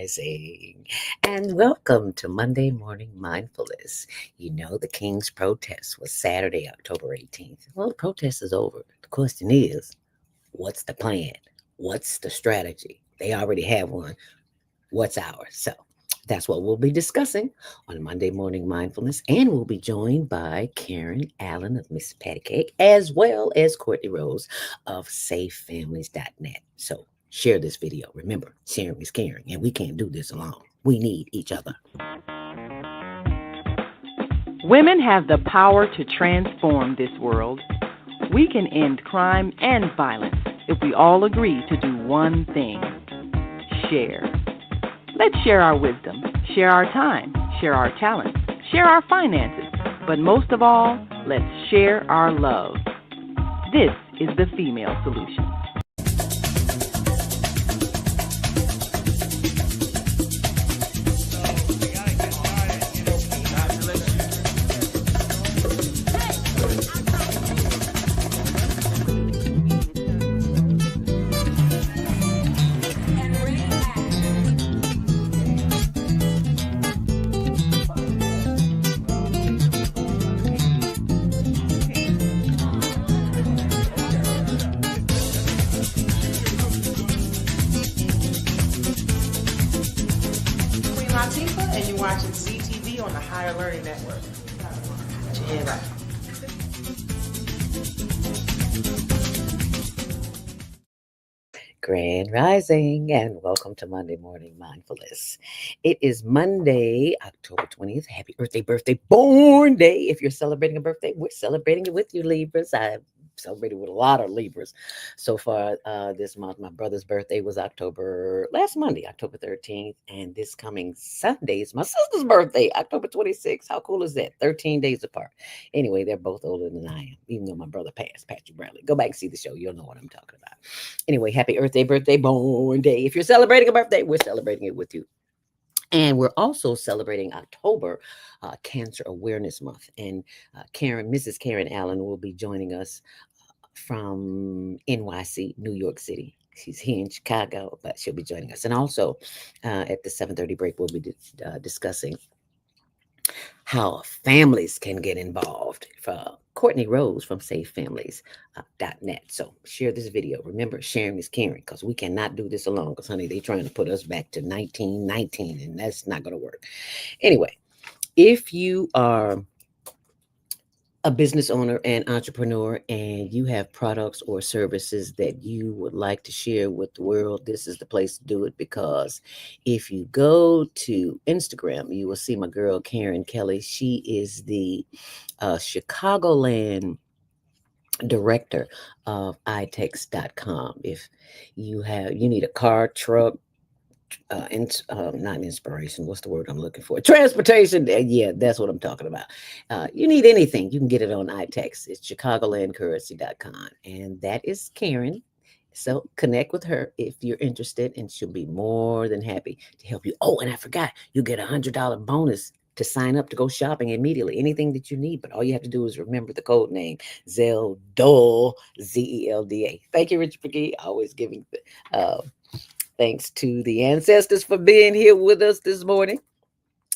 Rising, and welcome to Monday Morning Mindfulness. You know, the King's protest was Saturday, October 18th. Well, the protest is over. The question is, what's the plan? What's the strategy? They already have one. What's ours? So that's what we'll be discussing on Monday Morning Mindfulness, and we'll be joined by Karen Allen of Miss Patty Cake, as well as Courtney Rose of SafeFamilies.net. So share this video. Remember, sharing is caring, and we can't do this alone. We need each other. Women have the power to transform this world. We can end crime and violence if we all agree to do one thing: share. Let's share our wisdom, share our time, share our talents, share our finances, but most of all, let's share our love. This is the female solution. And you're watching CTV on the Higher Learning Network. Yeah. Grand Rising, and welcome to Monday Morning Mindfulness. It is Monday, October 20th. Happy birthday, born day. If you're celebrating a birthday, we're celebrating it with you, Libras. I've celebrated with a lot of Libras so far this month. My brother's birthday was last Monday, October 13th, and this coming Sunday is my sister's birthday, October 26th. How cool is that? 13 days apart. Anyway, they're both older than I am, even though my brother passed, Patrick Bradley. Go back and see the show. You'll know what I'm talking about. Anyway, happy birthday, born day. If you're celebrating a birthday, we're celebrating it with you. And we're also celebrating October Cancer Awareness Month. And Mrs. Karen Allen will be joining us from NYC, New York City. She's here in Chicago, but she'll be joining us. And also at the 7:30 break, we'll be discussing how families can get involved. Courtney Rose from SafeFamilies.net. So share this video. Remember, sharing is caring, because we cannot do this alone, because, honey, they're trying to put us back to 1919, and that's not going to work. Anyway, if you are a business owner and entrepreneur, and you have products or services that you would like to share with the world, this is the place to do it. Because if you go to Instagram, you will see my girl Karen Kelly. She is the Chicagoland director of ITEX.com. If you need a car, truck, not inspiration. What's the word I'm looking for? Transportation. Yeah, that's what I'm talking about. You need anything, you can get it on ITEX. It's ChicagolandCurrency.com. And that is Karen. So connect with her if you're interested, and she'll be more than happy to help you. Oh, and I forgot, you get $100 bonus to sign up to go shopping immediately. Anything that you need, but all you have to do is remember the code name, Zelda, Zelda. Thank you, Richard McGee. Always giving thanks to the ancestors for being here with us this morning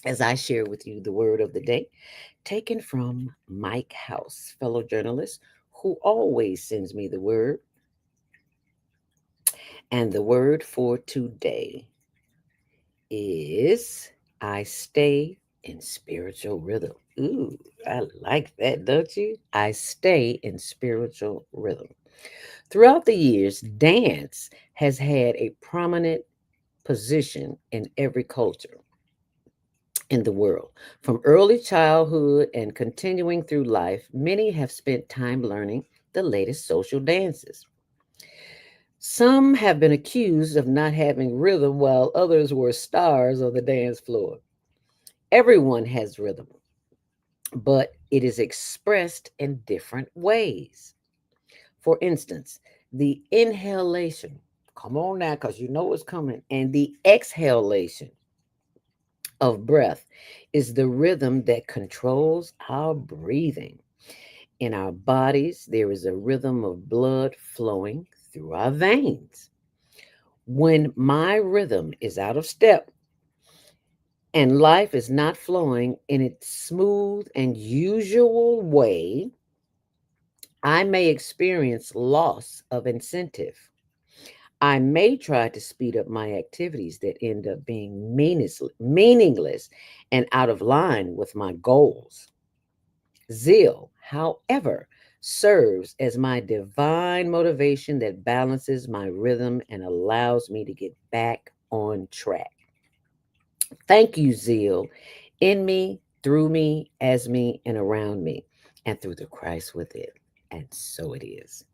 as I share with you the word of the day, taken from Mike House, fellow journalist, who always sends me the word. And the word for today is I stay in spiritual rhythm. Ooh, I like that, don't you? I stay in spiritual rhythm. Throughout the years, dance has had a prominent position in every culture in the world. From early childhood and continuing through life, many have spent time learning the latest social dances. Some have been accused of not having rhythm, while others were stars on the dance floor. Everyone has rhythm, but it is expressed in different ways. For instance, the inhalation, come on now, because you know it's coming, and the exhalation of breath is the rhythm that controls our breathing. In our bodies, there is a rhythm of blood flowing through our veins. When my rhythm is out of step and life is not flowing in its smooth and usual way, I may experience loss of incentive. I may try to speed up my activities that end up being meaningless and out of line with my goals. Zeal, however, serves as my divine motivation that balances my rhythm and allows me to get back on track. Thank you, Zeal, in me, through me, as me, and around me, and through the Christ within. And so it is.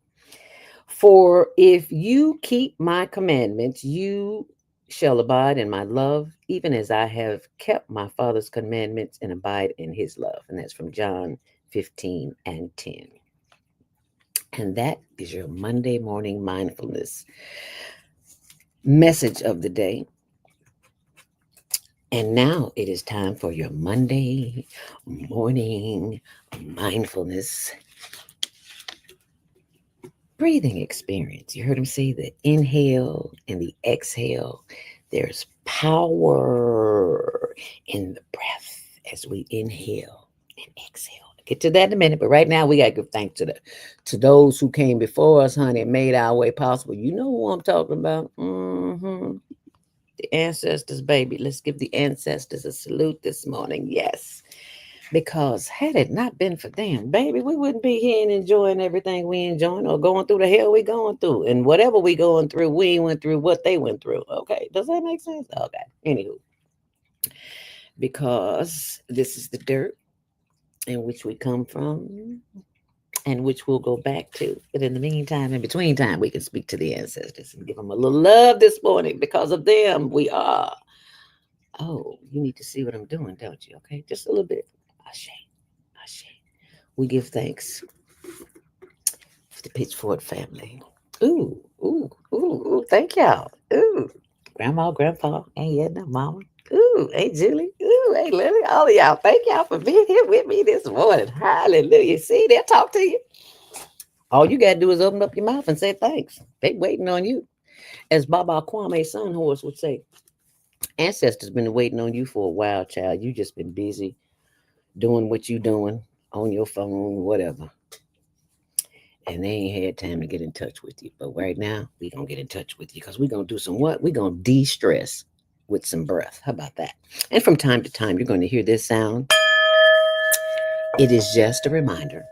For if you keep my commandments, you shall abide in my love, even as I have kept my Father's commandments and abide in his love. And that's from John 15 and 10. And that is your Monday morning mindfulness message of the day. And now it is time for your Monday morning mindfulness breathing experience. You heard him say the inhale and the exhale. There's power in the breath as we inhale and exhale. Get to that in a minute, but right now we gotta give thanks to those who came before us, honey, and made our way possible. You know who I'm talking about? The ancestors, baby. Let's give the ancestors a salute this morning. Yes. Because had it not been for them, baby, we wouldn't be here and enjoying everything we enjoying or going through the hell we going through. And whatever we going through, we went through what they went through. Okay. Does that make sense? Okay. Anywho, because this is the dirt in which we come from and which we'll go back to. But in the meantime, in between time, we can speak to the ancestors and give them a little love this morning. Because of them, we are. Oh, you need to see what I'm doing, don't you? Okay. Just a little bit. Ashe. Ashe. We give thanks for the Pitchford family. Ooh, ooh, ooh, ooh. Thank y'all. Ooh. Grandma, grandpa, ain't yet no mama. Ooh, hey Julie. Ooh, hey Lily. All of y'all. Thank y'all for being here with me this morning. Hallelujah. See, they'll talk to you. All you gotta do is open up your mouth and say thanks. They waiting on you. As Baba Kwame Sunhorse would say, ancestors been waiting on you for a while, child. You just been busy doing what you doing on your phone, whatever. And they ain't had time to get in touch with you. But right now, we gonna get in touch with you because we gonna do some what? We gonna de-stress with some breath. How about that? And from time to time, you're gonna hear this sound. It is just a reminder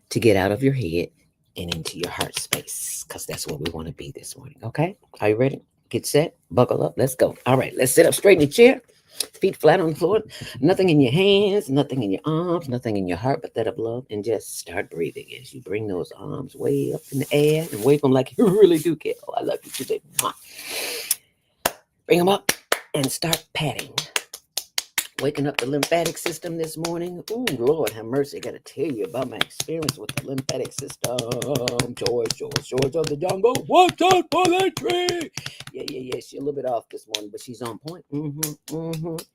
to get out of your head and into your heart space because that's where we want to be this morning. Okay? Are you ready? Get set, buckle up, let's go. All right, let's sit up straight in your chair, feet flat on the floor, nothing in your hands, nothing in your arms, nothing in your heart but that of love, and just start breathing as you bring those arms way up in the air and wave them like you really do care. Oh, I love you today. Bring them up and start patting. Waking up the lymphatic system this morning. Ooh, Lord have mercy. I got to tell you about my experience with the lymphatic system. George of the jungle. Watch out for that tree. Yeah. She's a little bit off this morning, but she's on point.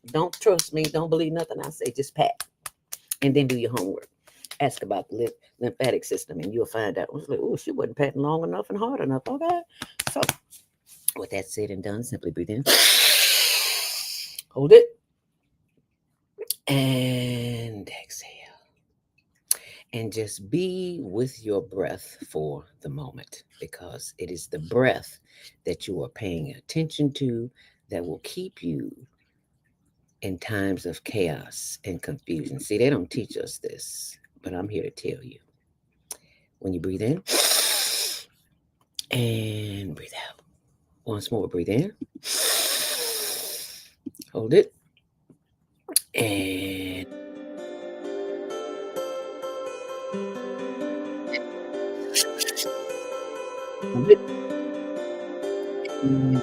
Don't trust me. Don't believe nothing I say. Just pat. And then do your homework. Ask about the lymphatic system, and you'll find out. Oh, she wasn't patting long enough and hard enough. Okay. So, with that said and done, simply breathe in. Hold it. And exhale. And just be with your breath for the moment because it is the breath that you are paying attention to that will keep you in times of chaos and confusion. See, they don't teach us this, but I'm here to tell you. When you breathe in and breathe out. Once more, breathe in. Hold it. And hold it. And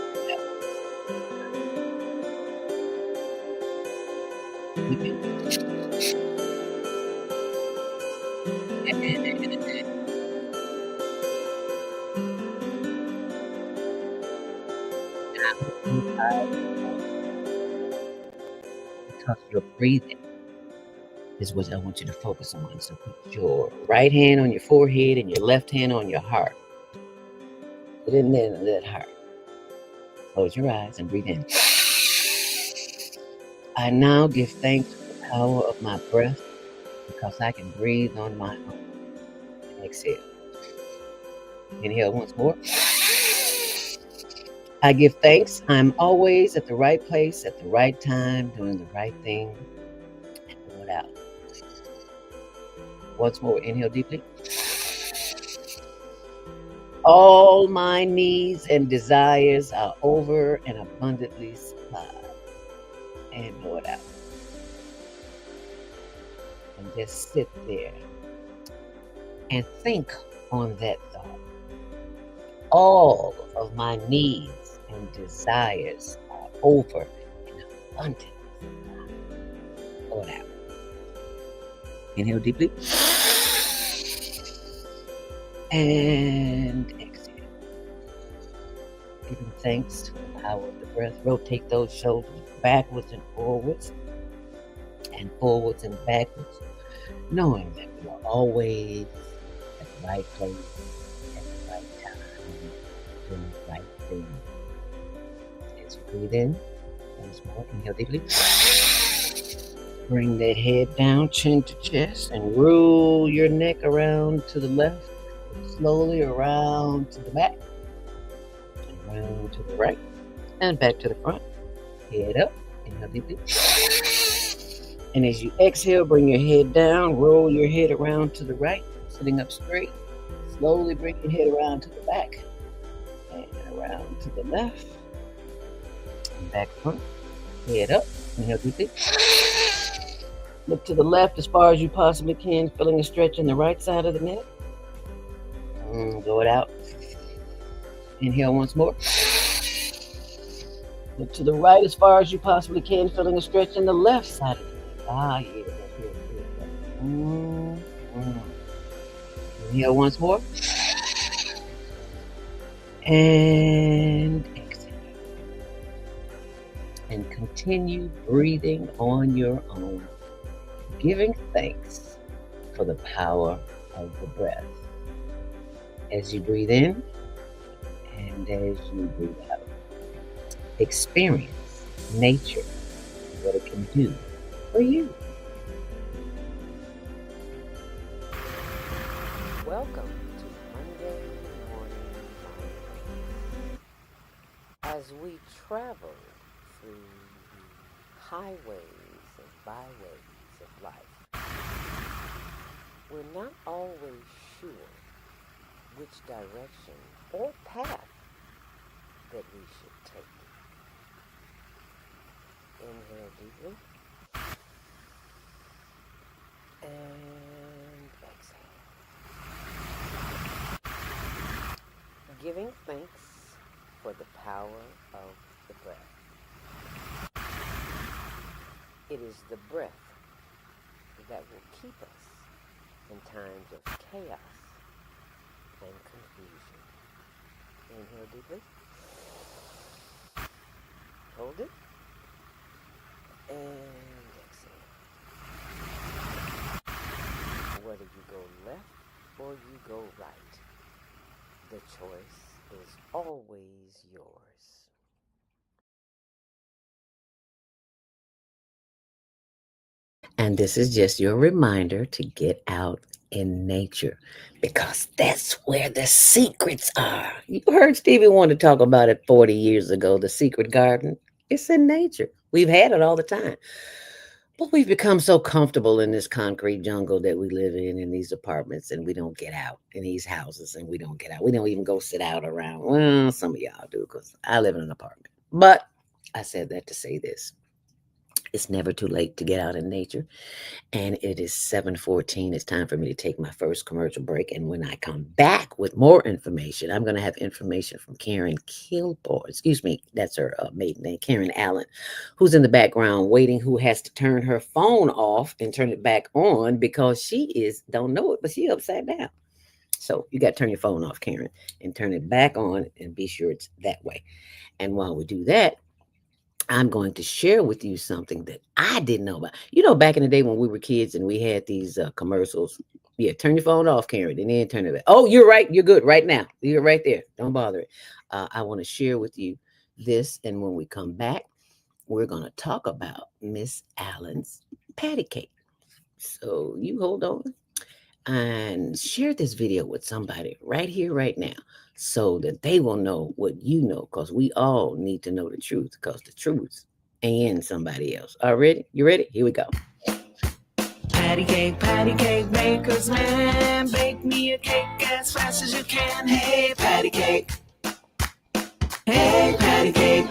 because you're breathing is what I want you to focus on. So put your right hand on your forehead and your left hand on your heart. Put it in there and let it hurt. Close your eyes and breathe in. I now give thanks for the power of my breath because I can breathe on my own. Exhale. Inhale once more. I give thanks. I'm always at the right place at the right time, doing the right thing, and blow it out. Once more. Inhale deeply. All my needs and desires are over and abundantly supplied. And blow it out. And just sit there and think on that thought. All of my needs and desires are over and abundantly supplied. Blow it out. Inhale deeply. And exhale. Giving thanks to the power of the breath. Rotate those shoulders backwards and forwards and backwards, knowing that we are always at the right place at the right time, doing the right thing. As you breathe in, once more, inhale deeply. Bring that head down, chin to chest, and roll your neck around to the left, slowly around to the back, and around to the right, and back to the front. Head up, inhale deeply. And as you exhale, bring your head down, roll your head around to the right, sitting up straight. Slowly bring your head around to the back, and around to the left, and back front. Head up, inhale deeply. Look to the left as far as you possibly can, feeling a stretch in the right side of the neck. Blow it out. Inhale once more. Look to the right as far as you possibly can, feeling a stretch in the left side of the neck. Yeah. Inhale once more. And exhale. And continue breathing on your own, giving thanks for the power of the breath. As you breathe in and as you breathe out, experience nature, what it can do for you. Welcome to Monday Morning Mindfulness. As we travel through the highways and byways of life, we're not always sure which direction or path that we should take. Inhale deeply and exhale. Giving thanks for the power of the breath. It is the breath that will keep us in times of chaos and confusion. Inhale deeply. Hold it. And exhale. Whether you go left or you go right, the choice is always yours. And this is just your reminder to get out in nature, because that's where the secrets are. You heard Stevie Wonder talk about it 40 years ago, the secret garden. It's in nature. We've had it all the time. But we've become so comfortable in this concrete jungle that we live in these apartments, and we don't get out in these houses, and we don't get out. We don't even go sit out around. Well, some of y'all do, because I live in an apartment. But I said that to say this. It's never too late to get out in nature. And it is 7:14. It's time for me to take my first commercial break. And when I come back with more information, I'm going to have information from Karen Kilborn. Excuse me, that's her maiden name, Karen Allen, who's in the background waiting, who has to turn her phone off and turn it back on because don't know it, but she upside down. So you got to turn your phone off, Karen, and turn it back on and be sure it's that way. And while we do that, I'm going to share with you something that I didn't know about. Back in the day when we were kids and we had these commercials. Yeah, turn your phone off, Karen, and then turn it back. Oh, you're right. You're good right now. You're right there. Don't bother it. I want to share with you this. And when we come back, we're going to talk about Miss Allen's patty cake. So you hold on and share this video with somebody right here, right now, so that they will know what you know, because we all need to know the truth, because the truth ain't in somebody else. All ready? You ready? Here we go. Patty cake makers, man. Bake me a cake as fast as you can. Hey, patty cake. Hey, patty cake.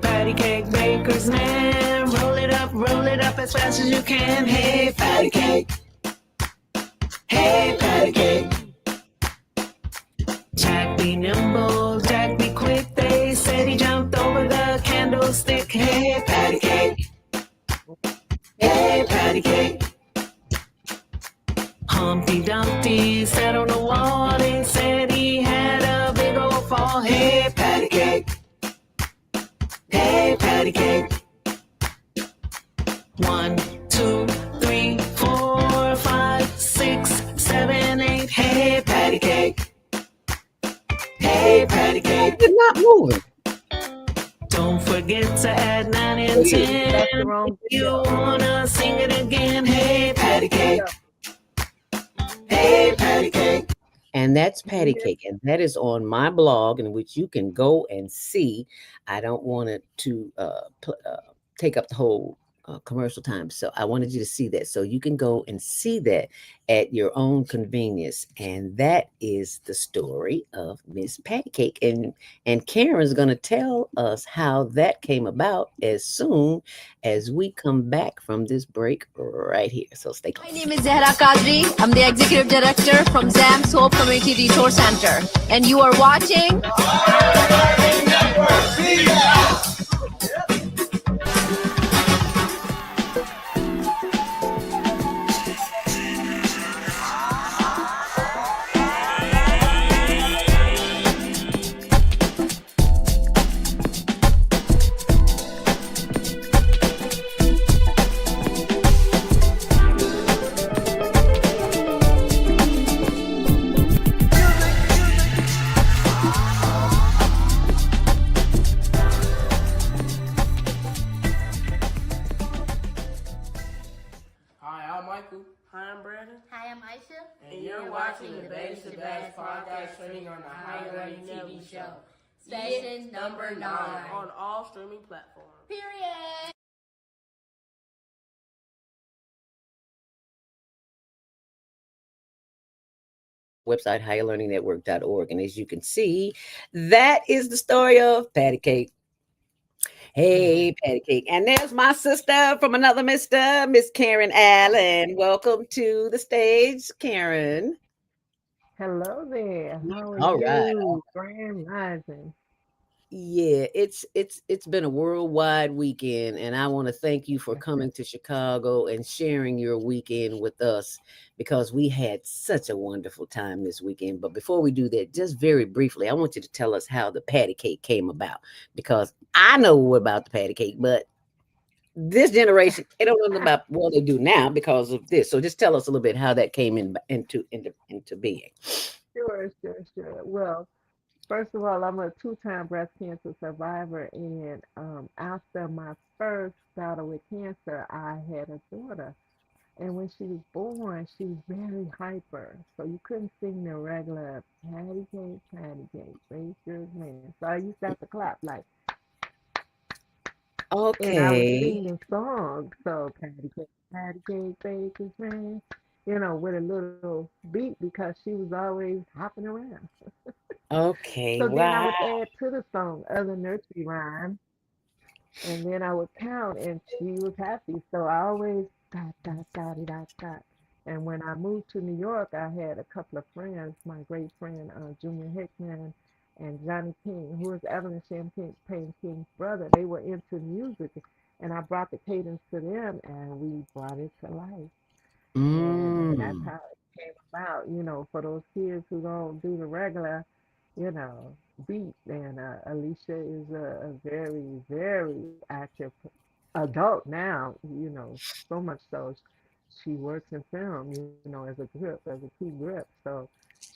Patty cake makers, man. Roll it up as fast as you can. Hey, patty cake. Hey, patty cake. Jack be nimble, Jack be quick. They said he jumped over the candlestick. Hey, patty cake. Hey, patty cake. Humpty Dumpty sat on the wall. They said he had a big old fall. Hey, patty cake. Hey, patty cake. 1, 2, 3, 4, 5, 6, 7, 8. Hey, patty cake. Hey, patty cake. You're not moving. Don't forget to add 9 and 10. That's the wrong You video. wanna sing it again? Hey, patty cake. Hey, patty cake. And that's patty Yeah. cake. And that is on my blog, in which you can go and see. I don't want it to take up the whole commercial time. So I wanted you to see that. So you can go and see that at your own convenience. And that is the story of Miss Patty Cake. And Karen's going to tell us how that came about as soon as we come back from this break right here. So stay close. My name is Zahra Qadri. I'm the Executive Director from ZAM's Hope Community Resource Center. And you are watching Hi, I'm Michael. Hi, I'm Brandon. Hi, I'm Aisha. And you're watching the Baddest to Baddest podcast training on the Higher Learning TV show. Station number 9. On all streaming platforms. Period. Website higherlearningnetwork.org. And as you can see, that is the story of Patty Cake. Hey, Patty Cake. And there's my sister from another mister, Miss Karen Allen. Welcome to the stage, Karen. Hello there. How are All right. you? Grand Rising. Yeah, it's been a worldwide weekend, and I want to thank you for coming to Chicago and sharing your weekend with us, because we had such a wonderful time this weekend. But before we do that, just very briefly, I want you to tell us how the patty cake came about, because I know about the patty cake, but this generation, they don't know about what they do now because of this. So just tell us a little bit how that came into being. Sure. Well, first of all, I'm a two-time breast cancer survivor, and after my first battle with cancer, I had a daughter. And when she was born, she was very hyper. So you couldn't sing the regular patty cake, raise your hand. So I used to have to clap like, and I would Okay. sing the song. So patty cake, baker's man, with a little beat because she was always hopping around. Okay. So then I Wow. would add to the song other nursery rhymes, and then I would count, and she was happy. So I always dot dot dot dot dot. And when I moved to New York, I had a couple of friends, my great friend Junior Hickman and Johnny King, who is Evelyn Champagne King's brother. They were into music, and I brought the cadence to them, and we brought it to life. And that's Mm. how it came about, for those kids who don't do the regular, you know, beat. And Alicia is a very, very active adult now, so much so she works in film, as a grip, as a key grip. So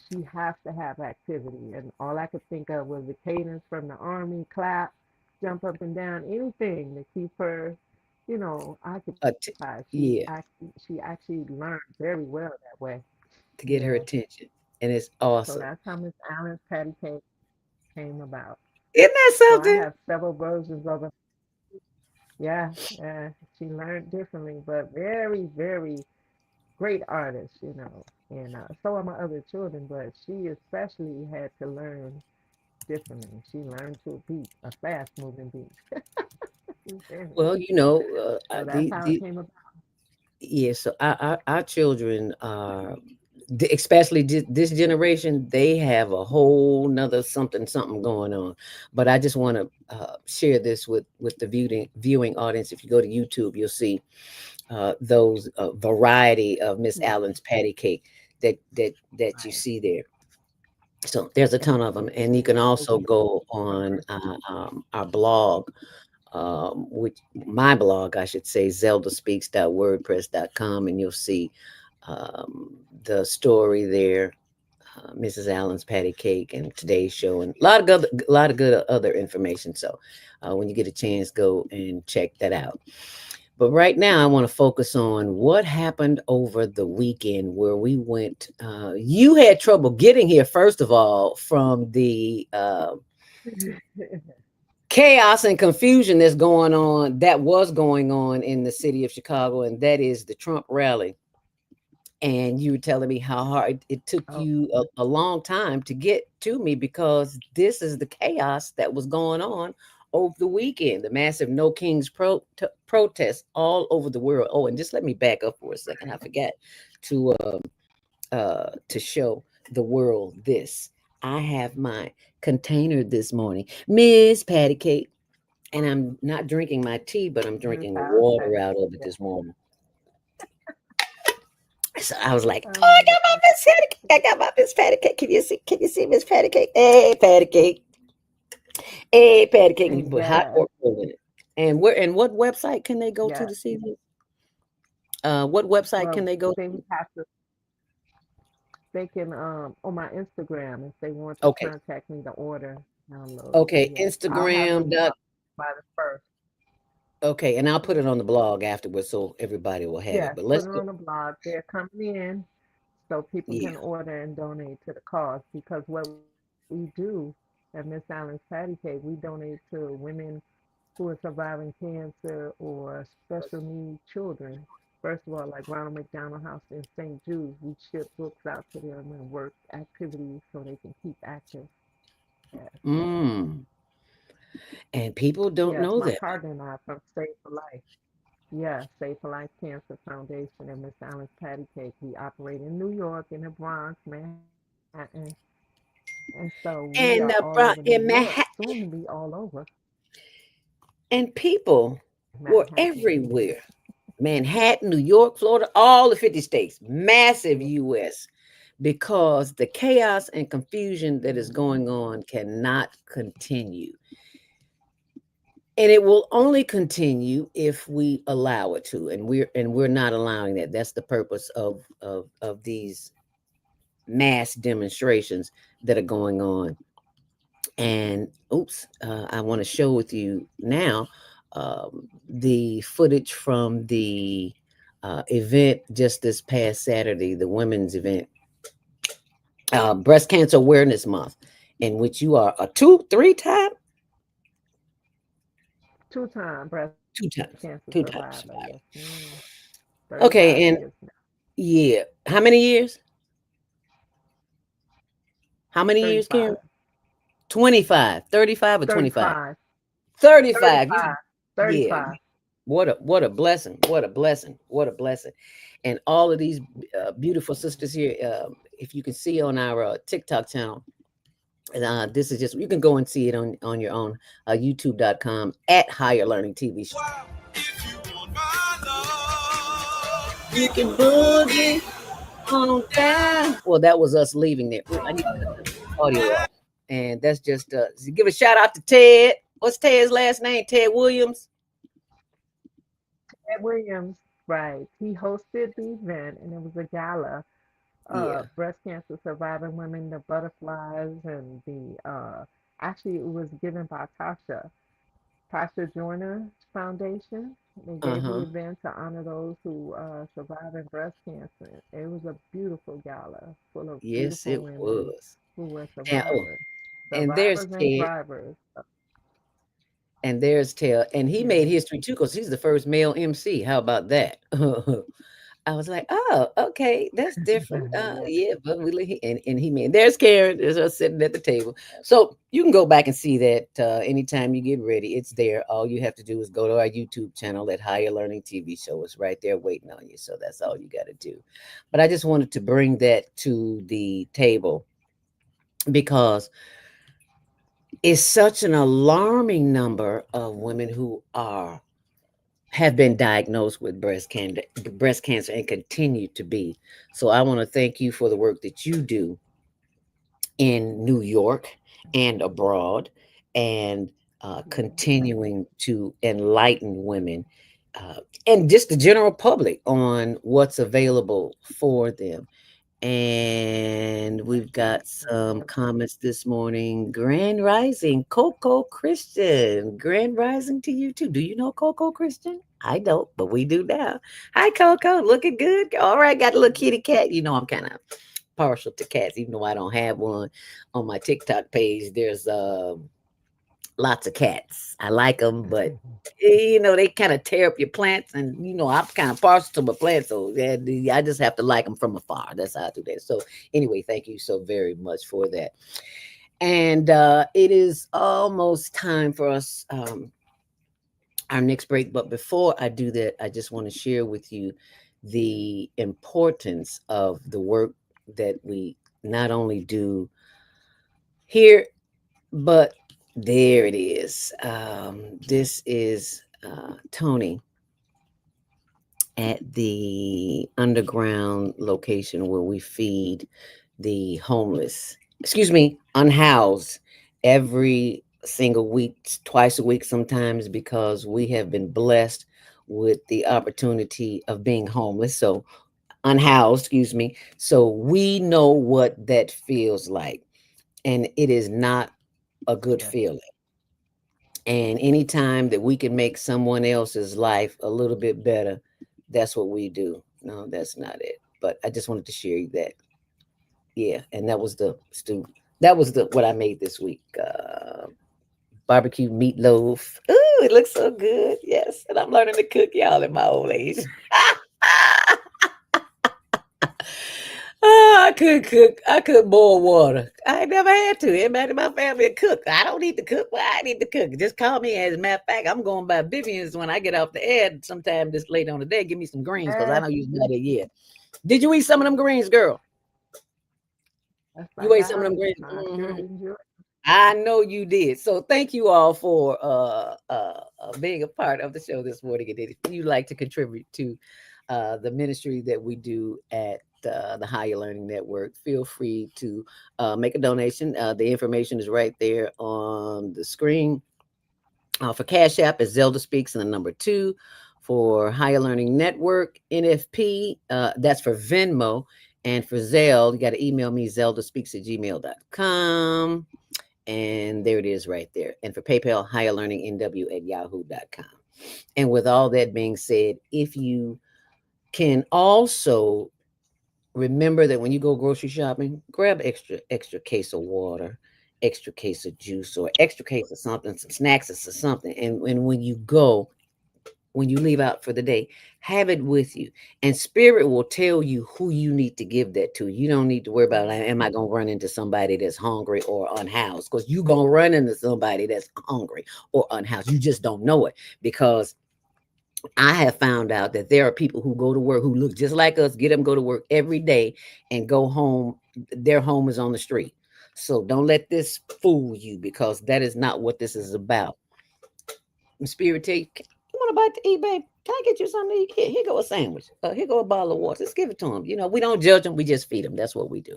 she has to have activity. And all I could think of was the cadence from the Army clap, jump up and down, anything to keep her, Uh, t- occupied. yeah, She actually learned very well that way. to get her Yeah. attention, and it's So awesome. that's how Miss Allen's patty cake came about. Isn't that So I something? have several versions of it. Yeah, yeah. She learned differently, but very, very great artist, And so are my other children, but she especially had to learn differently. She learned to a beat, a fast moving beat. Very. Well, So that's how it came about. yeah. So our children are, especially this generation, they have a whole nother something going on. But I just want to share this with the viewing audience. If you go to YouTube, you'll see those variety of Miss Yeah, Allen's patty cake that you right. see there. So there's a ton of them, and you can Yeah, those also are go so on versatile. our blog, which my blog, I should say, zeldaspeaks.wordpress.com, and you'll see the story there, Mrs. Allen's patty cake, and today's show, and a lot of good other information. So when you get a chance, go and check that out. But right now, I want to focus on what happened over the weekend where we went. You had trouble getting here, first of all, from the chaos and confusion that was going on in the city of Chicago, and that is the Trump rally. And you were telling me how hard it took Oh, you a long time to get to me because this is the chaos that was going on over the weekend, the massive No Kings protests all over the world. Oh, and just let me back up for a second. I forgot to show the world this. I have my container this morning, Miss Patty Cake, and I'm not drinking my tea, but I'm Miss drinking the Allen's water patty out cake. of it Yeah. this morning. So I was like, Oh "Oh, I my got my gosh. Miss Patty Cake! I got my Miss Patty Cake! Can you see? Can you see Miss Patty Cake? Hey, Patty Cake! Hey, Patty Cake!" And you And can put hot yes, cocoa in it. And what website can they go to yes. see this? What website can Well, they go they to? would have to. They can on my Instagram if they want to Okay, contact me to order download it. okay, Yes, I'll have Instagram them dot. up by the first. Okay, and I'll put it Mhm. on the blog afterwards so everybody will have it. Yes, But put let's it go. on the blog. They're coming in so people Yeah. can order and donate to the cause because what we do at Miss Allen's Patty Cake, we donate to women who are surviving cancer or special needs children. First of all, like Ronald McDonald House in St. Jude, we ship books out to them and work activities so they can keep active. Yes. Mm. And people don't Yes, know my that. partner and I from Save for Life. Yeah, Save for Life Cancer Foundation and Miss Allen's Patty Cake. We operate in New York, in the Bronx, Manhattan. And so we are all And over New in York, Manhattan, soon to be all over and people were Manhattan. everywhere. Manhattan, New York, Florida, all the 50 states, massive Yeah. US, because the chaos and confusion that is Mhm. going on cannot continue. And it will only continue if we allow it to. And we're not allowing that. That's the purpose of these mass demonstrations that are going on. And oops, I want to show with you now the footage from the event just this past Saturday, the women's event, Breast Cancer Awareness Month, in which you are a three time, Two-time breast two cancer times, survivor. two Yes. times survivor. 35 Okay, years and now. yeah, how many years? How many years, 35. Karen? 25, 35 or 25? 35. 35. 35. Yeah, 35. what a blessing. What a blessing. What a blessing. And all of these beautiful sisters here, if you can see on our TikTok channel, this is just, you can go and see it on your own, youtube.com at Higher Learning TV Show. You can boogie on down. Well, that was us leaving there. Ooh, I need to cut the audio off. And that's just give a shout out to Ted. What's Ted's last name? Ted Williams. Ed Williams, right. He hosted the event and it was a gala. Yeah. Breast cancer surviving women, the butterflies, and the actually it was given by Tasha. Tasha Joyner Foundation. They gave the Uh-huh. event to honor those who survived breast cancer. It was a beautiful gala full of Yes, beautiful it women was. who were And oh, survivors, and there's survivors and Ted, thrivers. and there's Ted, and he made Yeah. history too because he's the first male MC. How about that? I was like, oh, okay, that's different. Yeah. Yeah, but and he made there's Karen, there's us sitting at the table. So you can go back and see that anytime you get ready. It's there. All you have to do is go to our YouTube channel at Higher Learning TV Show. It's right there waiting on you. So that's all you got to do. But I just wanted to bring that to the table because it's such an alarming number of women who are have been diagnosed with breast cancer and continue to be. So I want to thank you for the work that you do in New York and abroad, and continuing to enlighten women uh, and just the general public on what's available for them. And we've got some Yeah. comments this morning. Grand Rising, Coco Christian. Grand Rising to you too. Do you know Coco Christian? I don't, but we do now. Hi, Coco. Looking good. All right, got a little kitty cat. You know, I'm kind of partial to cats, even though I don't have one on my TikTok page. There's lots of cats. I like them, but they kind of tear up your plants, and I'm kind of partial to my plants, so yeah, I just have to like them from afar. That's how I do that. So anyway, thank you so very much for that. And it is almost time for us our next break. But before I do that, I just want to share with you the importance of the work that we not only do here, but there it is. This is Tony at the underground location where we feed the homeless, excuse me, unhoused every single week, twice a week sometimes, because we have been blessed with the opportunity of being homeless. So, unhoused, excuse me. So, we know what that feels like. And it is not a good Yeah. feeling. And anytime that we can make someone else's life a little bit better, that's what we do. No, that's not it. But I just wanted to share that. Yeah, and that was the stew. That was the what I made this week. Barbecue meatloaf. Ooh, it looks so good. Yes, and I'm learning to cook, y'all, in my old age. Oh, I could cook. I could boil water. I ain't never had to. Everybody in my family cook. I don't need to cook. Well, I need to cook. Just call me. As a matter of fact, I'm going by Vivian's when I get off the air sometime this late on the day. Give me some greens because I Yes, don't use that yet. Did you eat some of them greens, girl? that's You like ate I some of them heard. greens. I sure enjoy. I know you did. So thank you all for being a part of the show this morning. And if you like to contribute to the ministry that we do at the Higher Learning Network, feel free to make a donation. The information is right there on the screen. For Cash App is Zelda Speaks and the number two. For Higher Learning Network, NFP, that's for Venmo. And for Zelle, you got to email me, zeldaspeaks@gmail.com. And there it is right there. And for PayPal, higherlearningnw@yahoo.com. And with all that being said, if you can also remember that when you go grocery shopping, grab extra case of water, extra case of juice, or extra case of something, some snacks or something. And when you go, when you leave out for the day, have it with you. And spirit will tell you who you need to give that to. You don't need to worry about, Mhm. am I going to run into somebody that's hungry or unhoused? Because you're going to run into somebody that's hungry or unhoused. You just don't know it, because I have found out that there are people who go to work who look just like us, get them go to work every day and go home. Their home is on the street. So don't let this fool you, because that is not what this is about. Spirit tell you, you want a bite to eat, babe? Can I get you something to eat? Here go a sandwich. Here go a bottle of water. Let's give it to them. We don't judge them. We just feed them. That's what we do.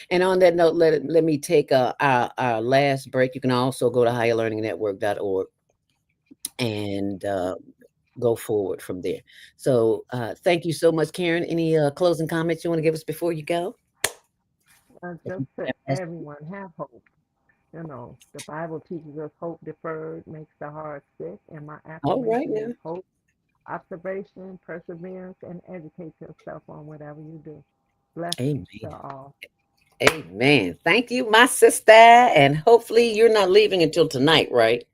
And on that note, let me take our last break. You can also go to higherlearningnetwork.org and go forward from there. So thank you so much, Karen. Any closing comments you want to give us before you go? Just to everyone, have hope. You know, the Bible teaches us hope deferred makes the heart sick, and my All right affirmation now. is hope, observation, perseverance, and educate yourself on whatever you do. Blessings to Amen. all. Amen. Thank you, my sister. And hopefully you're not leaving until tonight, right?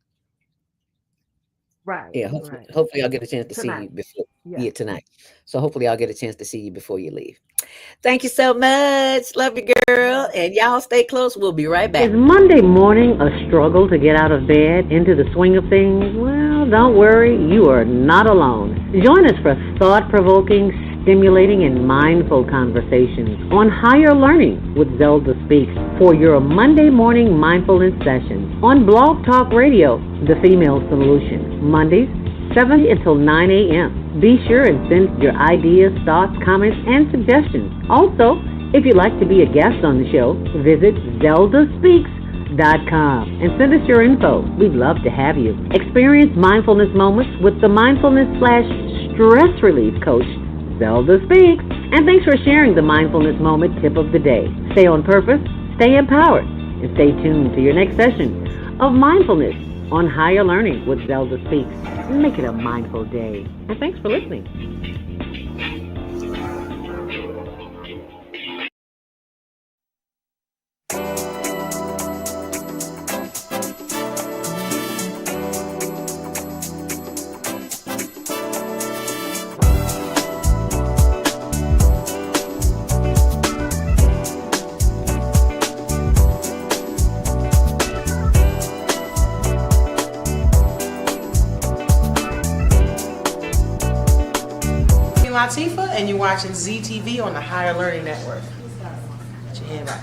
Right, Yeah, right. hopefully I'll get a chance to see you Tonight. before, Yes. yeah, tonight. So hopefully I'll get a chance to see you before you leave. Thank you so much. Love you, girl. And y'all stay close. We'll be right back. Is Monday morning a struggle to get out of bed into the swing of things? Well, don't worry, you are not alone. Join us for thought-provoking, stimulating, and mindful conversations on higher learning with Zelda Speaks for your Monday morning mindfulness sessions on Blog Talk Radio, The Female Solution, Mondays, 7 until 9 a.m. Be sure and send your ideas, thoughts, comments, and suggestions. Also, if you'd like to be a guest on the show, visit zeldaspeaks.com and send us your info. We'd love to have you. Experience mindfulness moments with the mindfulness/stress relief coach, Zelda Speaks. And thanks for sharing the mindfulness moment tip of the day. Stay on purpose, stay empowered, and stay tuned to your next session of mindfulness on Higher Learning with Zelda Speaks. Make it a mindful day. And thanks for listening. Latifah, and you're watching ZTV on the Higher Learning Network. Put your hand back.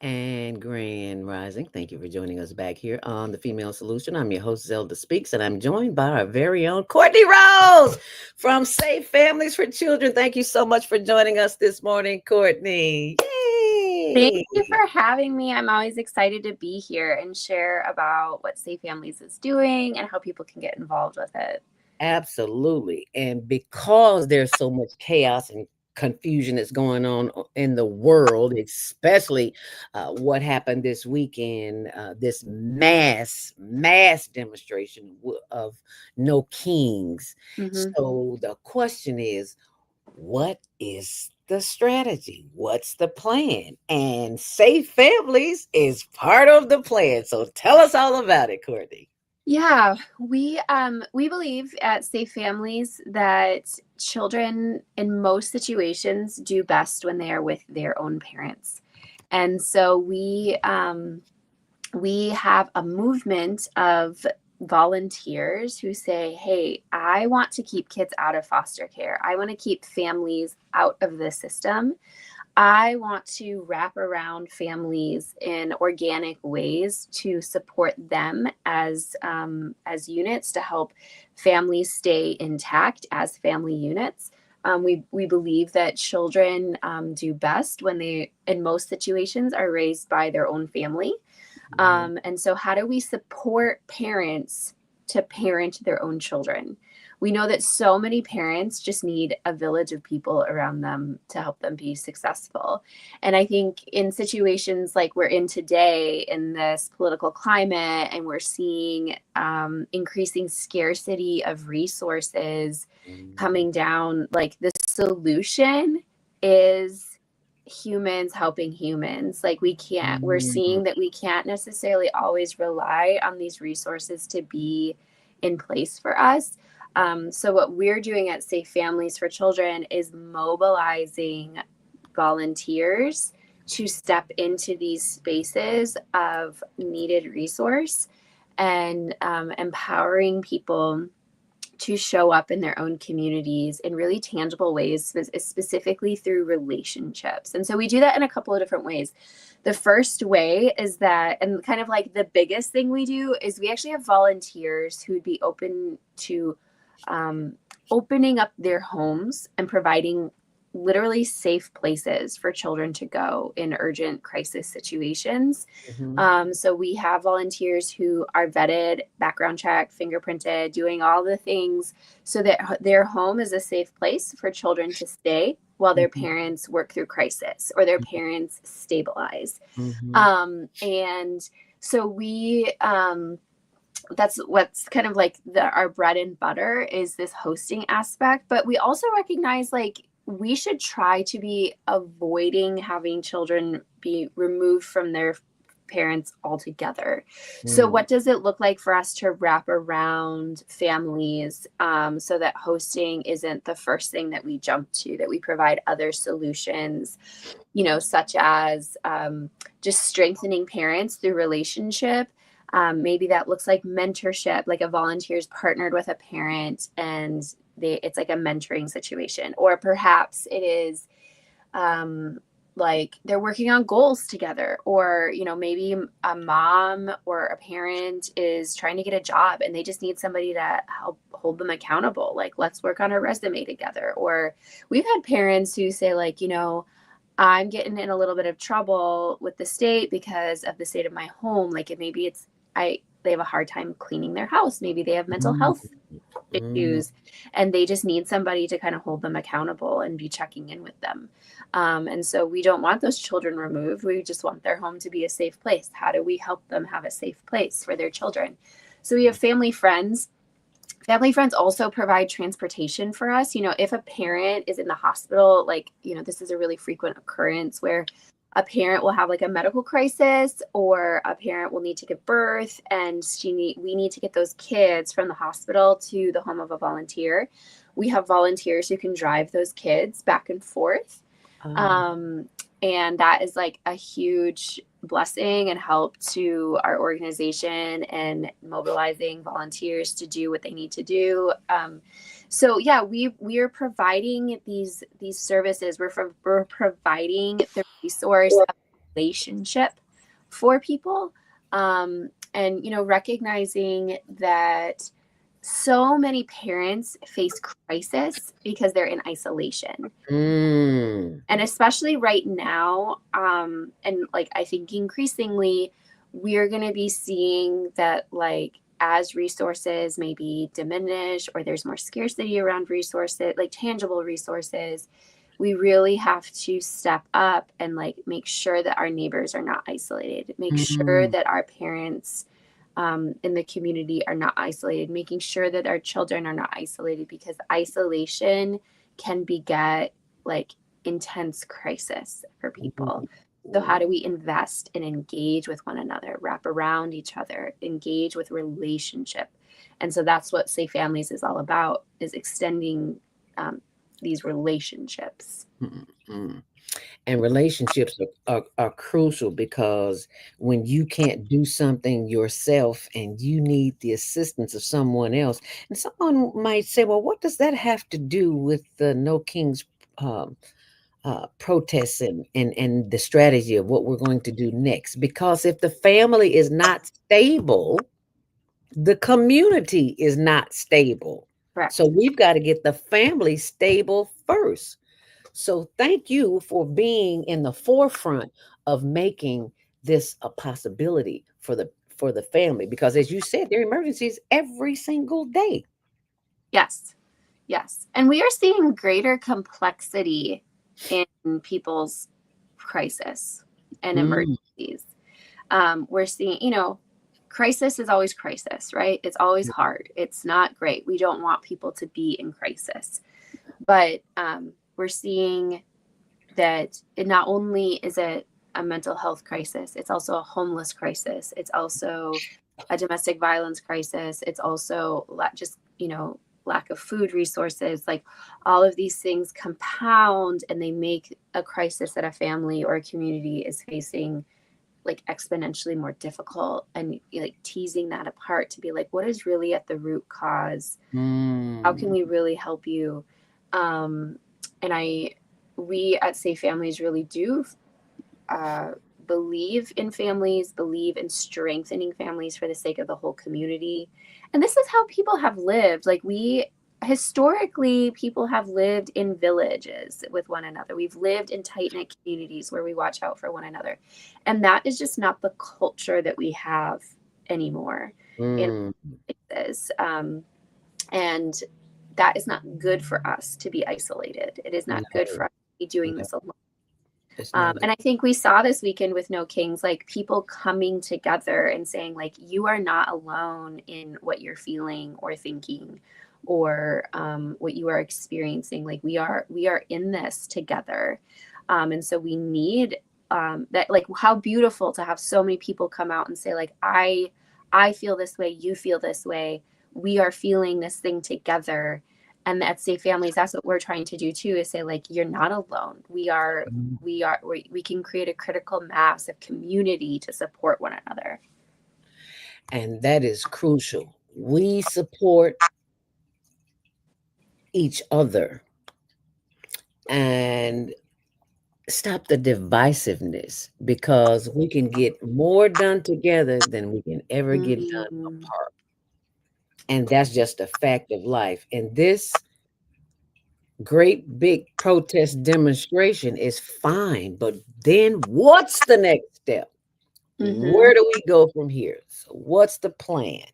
And Grand Rising. Thank you for joining us back here on The Female Solution. I'm your host, Zelda Speaks, and I'm joined by our very own Courtney Rose from Safe Families for Children. Thank you so much for joining us this morning, Courtney. Thank Yay! you for having me. I'm always excited to be here and share about what Safe Families is doing and how people can get involved with it. Absolutely. And because there's so much chaos and confusion that's going on in the world, especially what happened this weekend, this mass demonstration of no kings. Mm-hmm. So the question is, what is the strategy? What's the plan? And Safe Families is part of the plan. So tell us all about it, Courtney. Yeah, we believe at Safe Families that children in most situations do best when they are with their own parents. And so we have a movement of volunteers who say, hey, I want to keep kids out of foster care. I want to keep families out of the system. I want to wrap around families in organic ways to support them as units to help families stay intact as family units. We believe that children do best when they, in most situations, are raised by their own family. And so how do we support parents to parent their own children? We know that so many parents just need a village of people around them to help them be successful. And I think in situations like we're in today in this political climate, and we're seeing increasing scarcity of resources coming down, like the solution is humans helping humans. Like we're seeing that we can't necessarily always rely on these resources to be in place for us. So what we're doing at Safe Families for Children is mobilizing volunteers to step into these spaces of needed resource and empowering people to show up in their own communities in really tangible ways, specifically through relationships. And so we do that in a couple of different ways. The first way is that, and kind of like the biggest thing we do, is we actually have volunteers who would be open to opening up their homes and providing literally safe places for children to go in urgent crisis situations. So we have volunteers who are vetted, background checked, fingerprinted, doing all the things so that their home is a safe place for children to stay while their parents work through crisis or their parents stabilize. And so we, that's what's kind of like our bread and butter is this hosting aspect. But we also recognize like we should try to be avoiding having children be removed from their parents altogether. So what does it look like for us to wrap around families so that hosting isn't the first thing that we jump to, that we provide other solutions, you know, such as just strengthening parents through relationship. Maybe that looks like mentorship, like a volunteer's partnered with a parent and it's like a mentoring situation. Or perhaps it is like they're working on goals together, or, you know, maybe a mom or a parent is trying to get a job and they just need somebody to help hold them accountable. Like, let's work on a resume together. Or we've had parents who say like, you know, I'm getting in a little bit of trouble with the state because of the state of my home. Like maybe they have a hard time cleaning their house. Maybe they have mental health issues and they just need somebody to kind of hold them accountable and be checking in with them. And so we don't want those children removed. We just want their home to be a safe place. How do we help them have a safe place for their children? So we have family friends. Family friends also provide transportation for us. You know, if a parent is in the hospital, like, you know, this is a really frequent occurrence where a parent will have like a medical crisis, or a parent will need to give birth and we need to get those kids from the hospital to the home of a volunteer. We have volunteers who can drive those kids back and forth. And that is like a huge blessing and help to our organization and mobilizing volunteers to do what they need to do. So yeah, we are providing these services. We're providing the resource of relationship for people, and you know, recognizing that so many parents face crisis because they're in isolation. And especially right now, and like I think increasingly, we're going to be seeing that like as resources maybe diminish or there's more scarcity around resources, like tangible resources, we really have to step up and like make sure that our neighbors are not isolated, make sure that our parents in the community are not isolated, making sure that our children are not isolated, because isolation can beget like intense crisis for people. So how do we invest and engage with one another, wrap around each other, engage with relationship? And so that's what Safe Families is all about, is extending these relationships. And relationships are crucial, because when you can't do something yourself and you need the assistance of someone else, and someone might say, well, what does that have to do with the No Kings protests and the strategy of what we're going to do next? Because if the family is not stable, the community is not stable. Correct. So we've got to get the family stable first. So thank you for being in the forefront of making this a possibility for the family, because as you said, there are emergencies every single day. Yes. And we are seeing greater complexity in people's crisis and emergencies. We're seeing, you know, crisis is always crisis, right? It's always hard. It's not great. We don't want people to be in crisis. But we're seeing that it not only is it a mental health crisis, it's also a homeless crisis. It's also a domestic violence crisis. It's also just, you know, lack of food resources. Like all of these things compound and they make a crisis that a family or a community is facing like exponentially more difficult, and like teasing that apart to be like, what is really at the root cause? How can we really help you? And we at Safe Families really do believe in families, believe in strengthening families for the sake of the whole community. And this is how people have lived. Like historically, people have lived in villages with one another. We've lived in tight-knit communities where we watch out for one another. And that is just not the culture that we have anymore in places. And that is not good for us to be isolated. It is not good for us to be doing this alone. And I think we saw this weekend with No Kings, like people coming together and saying, like, you are not alone in what you're feeling or thinking or what you are experiencing. Like we are in this together. And so we need that, like, how beautiful to have so many people come out and say, like, I feel this way, you feel this way. We are feeling this thing together. And at Safe Families, that's what we're trying to do too, is say, like, you're not alone. We can create a critical mass of community to support one another. And that is crucial. We support each other and stop the divisiveness, because we can get more done together than we can ever get done apart. And that's just a fact of life. And this great big protest demonstration is fine, but then what's the next step? Where do we go from here? So what's the plan?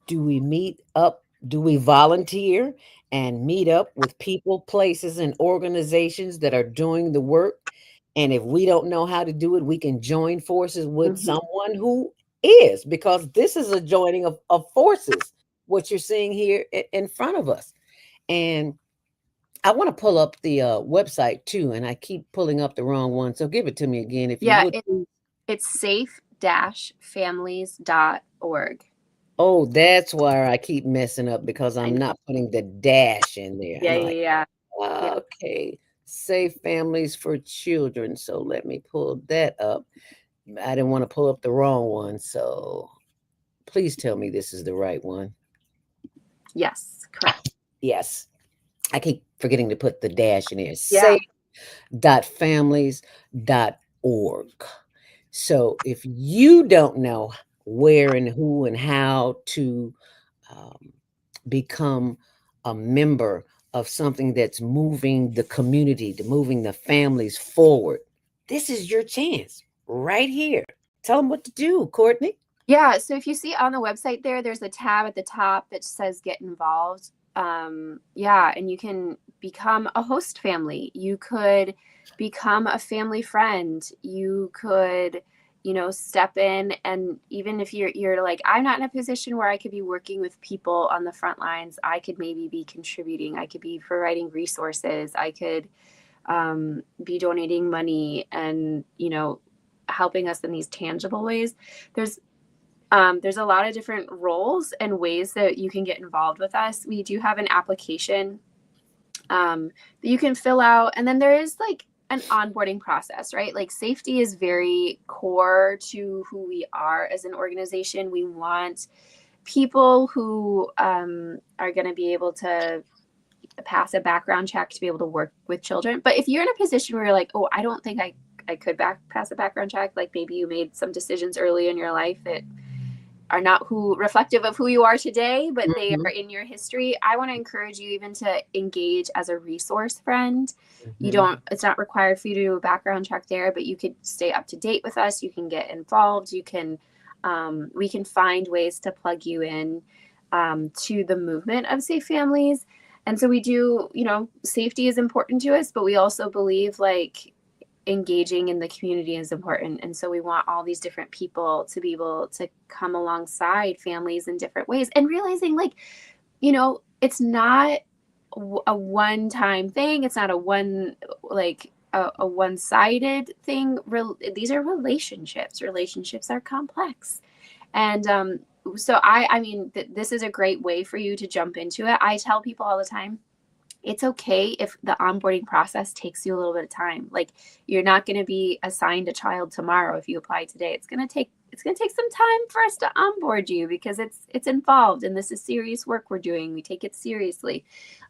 Do we meet up? Do we volunteer and meet up with people, places, and organizations that are doing the work? And if we don't know how to do it, we can join forces with someone who is, because this is a joining of forces, what you're seeing here in front of us. And I want to pull up the website too, and I keep pulling up the wrong one. So give it to me again, if you would. It's safe-families.org. Oh, that's why I keep messing up, because I'm not putting the dash in there. Yeah. Okay. Safe Families for Children. So let me pull that up. I didn't want to pull up the wrong one. So please tell me this is the right one. Yes, correct. Yes. I keep forgetting to put the dash in there. Yeah. Safe.families.org. So if you don't know where and who and how to become a member of something that's moving the community, to moving the families forward, this is your chance right here. Tell them what to do, Courtney. Yeah. So if you see on the website there's a tab at the top that says get involved. And you can become a host family. You could become a family friend. You could, step in, and even if you're like, I'm not in a position where I could be working with people on the front lines, I could maybe be contributing. I could be providing resources. I could be donating money and, helping us in these tangible ways. There's a lot of different roles and ways that you can get involved with us. We do have an application that you can fill out. And then there is like an onboarding process, right? Like safety is very core to who we are as an organization. We want people who are going to be able to pass a background check to be able to work with children. But if you're in a position where you're like, oh, I don't think I could pass a background check, like maybe you made some decisions early in your life that are not reflective of who you are today, but they are in your history, I want to encourage you even to engage as a resource friend. It's not required for you to do a background check there, but you could stay up to date with us. You can get involved. You can, we can find ways to plug you in to the movement of Safe Families. And so we do, safety is important to us, but we also believe like engaging in the community is important. And so we want all these different people to be able to come alongside families in different ways, and realizing like, it's not a one-time thing. It's not a one-sided thing. These are relationships. Relationships are complex. And so I mean, this is a great way for you to jump into it. I tell people all the time, it's okay if the onboarding process takes you a little bit of time. Like, you're not going to be assigned a child tomorrow if you apply today. It's going to take some time for us to onboard you, because it's involved, and this is serious work we're doing. We take it seriously.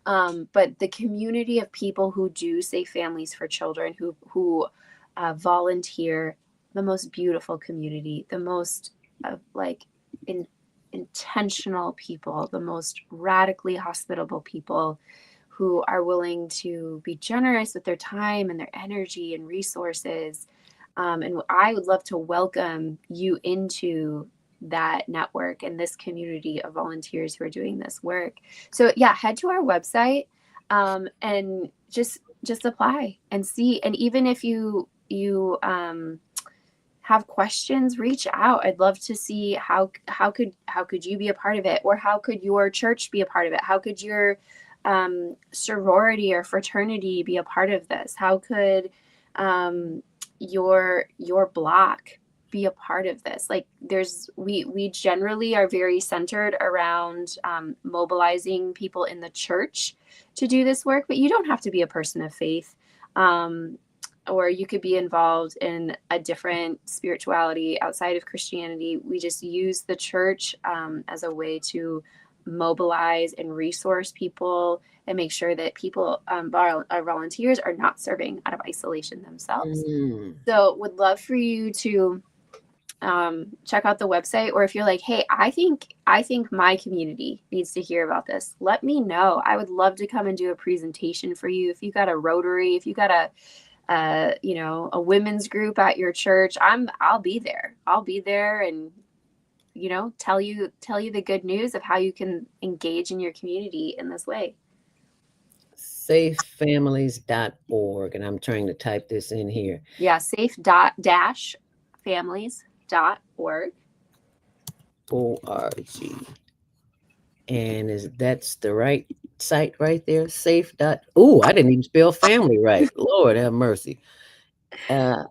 But the community of people who do Safe Families for Children, who volunteer, the most beautiful community, the most intentional people, the most radically hospitable people, who are willing to be generous with their time and their energy and resources. And I would love to welcome you into that network and this community of volunteers who are doing this work. So yeah, head to our website and just apply and see. And even if you have questions, reach out. I'd love to see how could you be a part of it, or how could your church be a part of it? How could your sorority or fraternity be a part of this? How could your block be a part of this? Like, we generally are very centered around mobilizing people in the church to do this work, but you don't have to be a person of faith. Or you could be involved in a different spirituality outside of Christianity. We just use the church as a way to mobilize and resource people and make sure that people, our volunteers, are not serving out of isolation themselves. So would love for you to check out the website, or if you're like, hey, I think my community needs to hear about this, let me know. I would love to come and do a presentation for you. If you got a Rotary, if you got a women's group at your church, I'll be there. And, tell you the good news of how you can engage in your community in this way. Safefamilies.org. And I'm trying to type this in here. Yeah. safe-families.org. O-R-G. And that's the right site right there? Oh, I didn't even spell family right. Lord have mercy.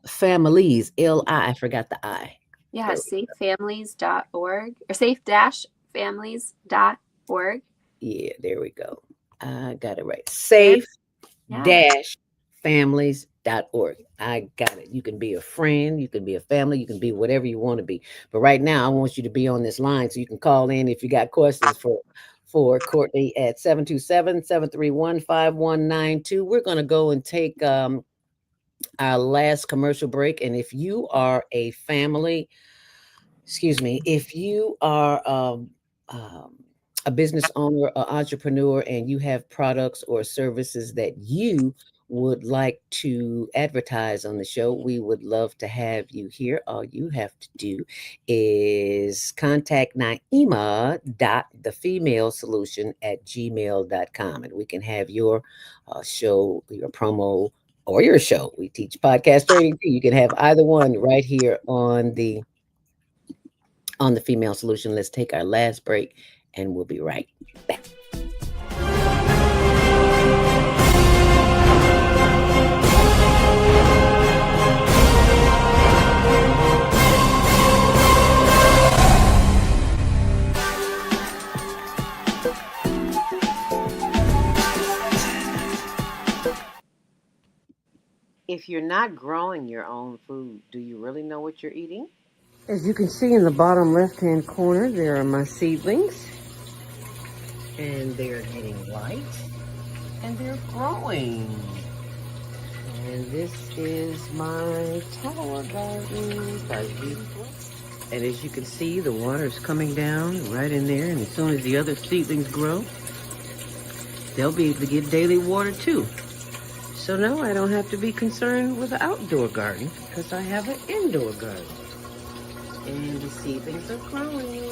Families, L-I, I forgot the I. Yeah, safefamilies.org or safe-families.org. Yeah, there we go. I got it right. Safe-families.org. I got it. You can be a friend, you can be a family, you can be whatever you want to be. But right now, I want you to be on this line so you can call in if you got questions for Courtney at 727-731-5192. We're going to go and take our last commercial break. And if you are a family, if you are a business owner, an entrepreneur, and you have products or services that you would like to advertise on the show, we would love to have you here. All you have to do is contact naima.thefemalesolution@gmail.com, and we can have your show, your promo, or your show. We teach podcast training too. You can have either one right here on the Female Solution. Let's take our last break, and we'll be right back. If you're not growing your own food, do you really know what you're eating? As you can see in the bottom left-hand corner, there are my seedlings. And they're getting light. And they're growing. And this is my tower garden by Beautiful. And as you can see, the water's coming down right in there. And as soon as the other seedlings grow, they'll be able to get daily water too. So now I don't have to be concerned with the outdoor garden because I have an indoor garden. And the seedlings are growing.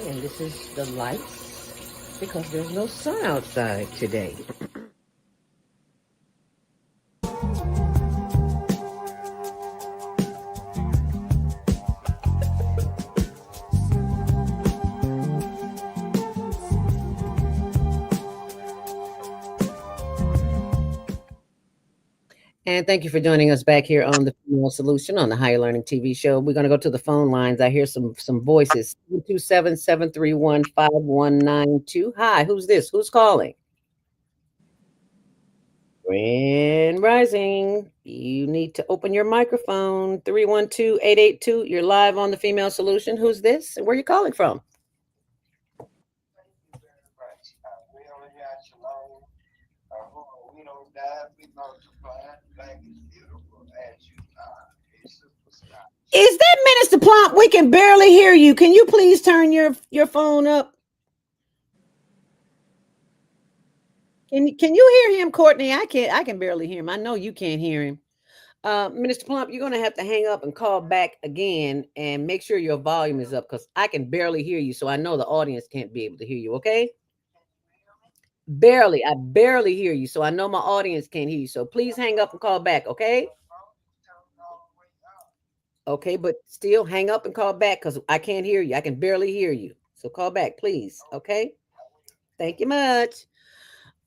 And this is the lights because there's no sun outside today. And thank you for joining us back here on the Female Solution on the Higher Learning TV show. We're going to go to the phone lines. I hear some voices. 727-731-5192. Hi, who's this? Who's calling? Grand Rising. You need to open your microphone. 312-882. You're live on the Female Solution. Who's this? And where are you calling from? Is that Minister Plump? We can barely hear you. Can you please turn your phone up? Can you hear him, Courtney? I can barely hear him. I know you can't hear him. Minister Plump, you're gonna have to hang up and call back again and make sure your volume is up because I can barely hear you. So I know the audience can't be able to hear you, okay? Barely. I barely hear you. So I know my audience can't hear you. So please hang up and call back, okay? Okay, but still hang up and call back because I can't hear you. I can barely hear you. So call back, please. Okay. Thank you much.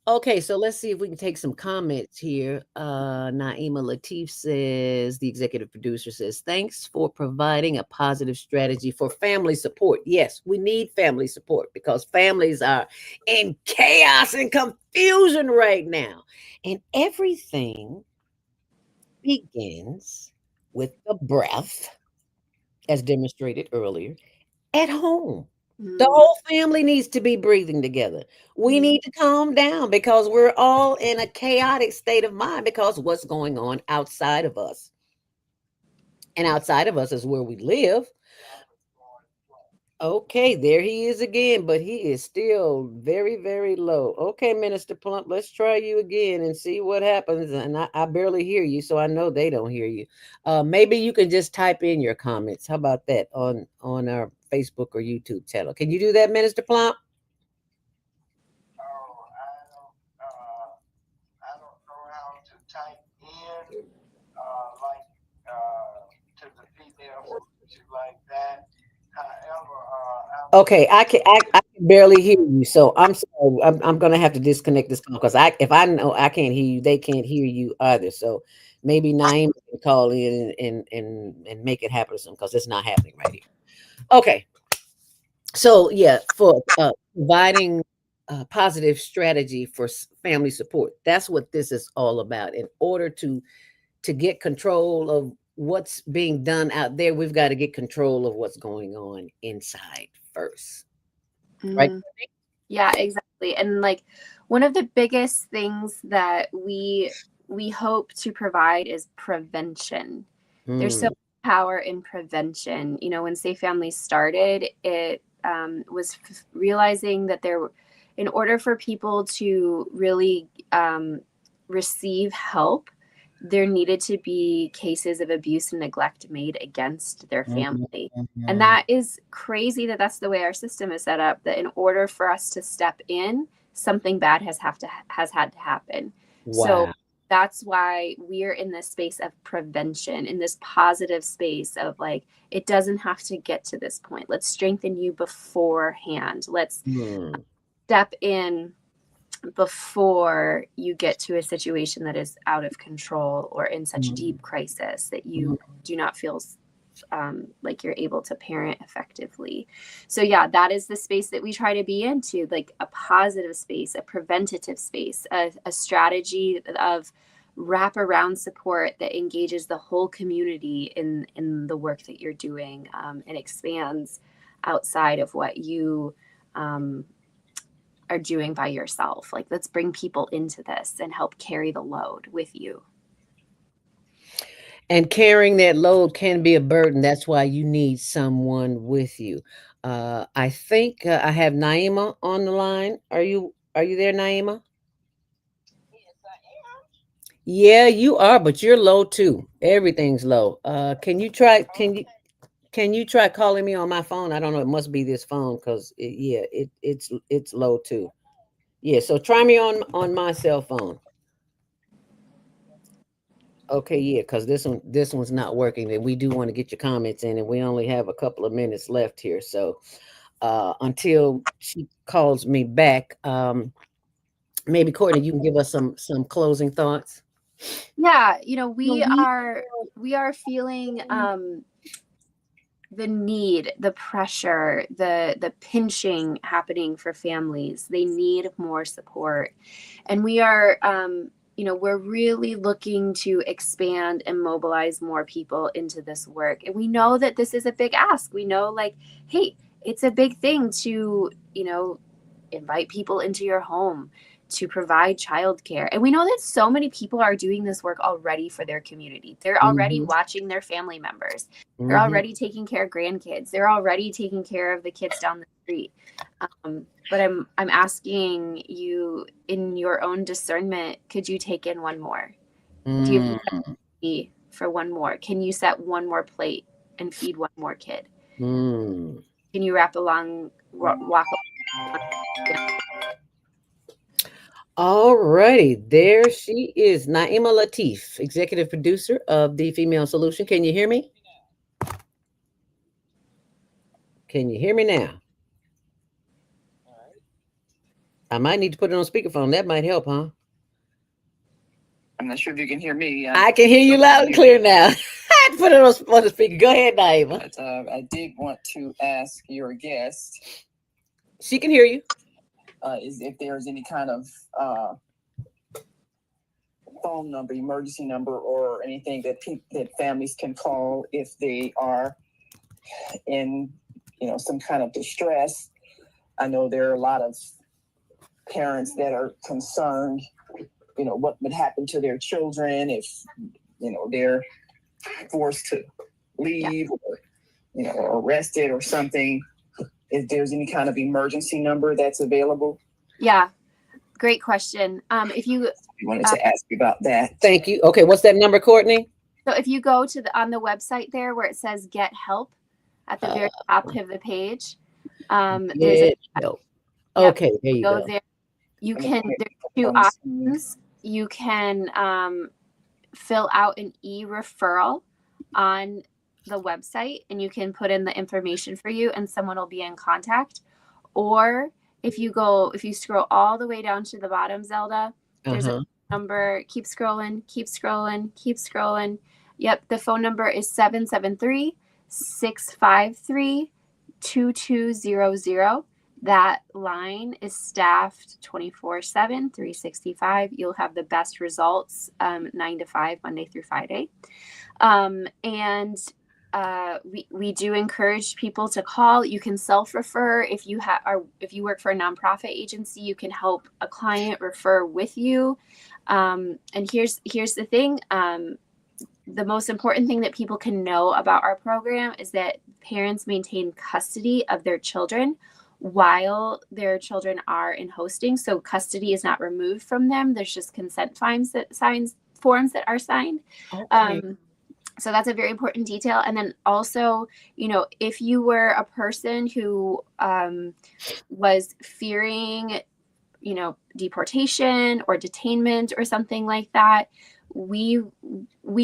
Okay, so let's see if we can take some comments here. Naima Latif says, the executive producer says, thanks for providing a positive strategy for family support. Yes, we need family support because families are in chaos and confusion right now. And everything begins with the breath, as demonstrated earlier, at home. The whole family needs to be breathing together. We need to calm down because we're all in a chaotic state of mind because of what's going on outside of us. And outside of us is where we live. Okay, there he is again, but he is still very, very low. Okay, Minister Plump, let's try you again and see what happens. And I barely hear you, so I know they don't hear you. Maybe you can just type in your comments. How about that on our Facebook or YouTube channel? Can you do that, Minister Plump? Okay, I can barely hear you, so I'm sorry. I'm gonna have to disconnect this call because if I know I can't hear you, they can't hear you either. So maybe Naeem can call in and make it happen or something because it's not happening right here. Okay, so yeah, for providing a positive strategy for family support, that's what this is all about. In order to get control of what's being done out there, we've got to get control of what's going on inside first. Right? Yeah, exactly. And like one of the biggest things that we hope to provide is prevention. There's so much power in prevention. You know, when Safe Families started, it was realizing that in order for people to really receive help, there needed to be cases of abuse and neglect made against their family. And that is crazy that that's the way our system is set up, that in order for us to step in, something bad has had to happen. Wow. So that's why we're in this space of prevention, in this positive space of like, it doesn't have to get to this point. Let's strengthen you beforehand. Let's step in before you get to a situation that is out of control or in such deep crisis that you do not feel like you're able to parent effectively. So yeah, that is the space that we try to be into, like a positive space, a preventative space, a strategy of wraparound support that engages the whole community in the work that you're doing, and expands outside of what you are doing by yourself. Like, let's bring people into this and help carry the load with you. And carrying that load can be a burden. That's why you need someone with you. I think I have Naima on the line. Are you there, Naima? Yeah, you are, but you're low too. Everything's low. Can you try calling me on my phone? I don't know. It must be this phone because it's low too. Yeah, so try me on my cell phone. Okay, yeah, because this one's not working. And we do want to get your comments in, and we only have a couple of minutes left here. So until she calls me back, maybe Courtney, you can give us some closing thoughts. Yeah, you know, we are feeling the need, the pressure, the pinching happening for families. They need more support. And we are we're really looking to expand and mobilize more people into this work. And we know that this is a big ask. We know, like, hey, it's a big thing to, invite people into your home, to provide childcare. And we know that so many people are doing this work already for their community. They're already watching their family members. They're already taking care of grandkids. They're already taking care of the kids down the street. But I'm asking you, in your own discernment, could you take in one more? Do you have capacity for one more? Can you set one more plate and feed one more kid? Can you walk along? All righty, there she is, Naima Latif, executive producer of the Female Solution. Can you hear me? Can you hear me now? I might need to put it on speakerphone. That might help, huh? I'm not sure if you can hear me. I can hear you loud and clear now. I had to put it on the speaker. Go ahead, Naima. But, I did want to ask your guest. She can hear you. Is if there's any kind of phone number, emergency number, or anything that that families can call if they are in, some kind of distress. I know there are a lot of parents that are concerned, what would happen to their children if, they're forced to leave or arrested or something. If there's any kind of emergency number that's available. Yeah, great question. If you wanted to ask you about that. Thank you. Okay, what's that number, Courtney? So if you go to on the website there where it says Get Help at the very top of the page, there's okay, there you go. There. You can, there's two options. You can fill out an e-referral on the website, and you can put in the information for you, and someone will be in contact. Or if you scroll all the way down to the bottom, Zelda, there's a number. Keep scrolling. Yep, the phone number is 773-653-2200. That line is staffed 24/7, 365. You'll have the best results 9 to 5, Monday through Friday. We do encourage people to call. You can self-refer. If you work for a nonprofit agency, you can help a client refer with you. And here's the thing. The most important thing that people can know about our program is that parents maintain custody of their children while their children are in hosting. So custody is not removed from them. There's just consent forms that are signed. Okay. So that's a very important detail. And then also, if you were a person who was fearing, deportation or detainment or something like that, we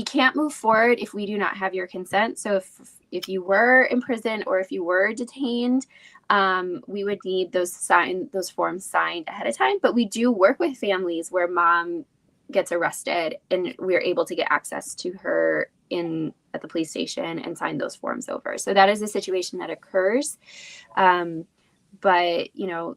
can't move forward if we do not have your consent. So if you were in prison or if you were detained, we would need those forms signed ahead of time. But we do work with families where mom gets arrested and we're able to get access to her at the police station and sign those forms over. So that is a situation that occurs. But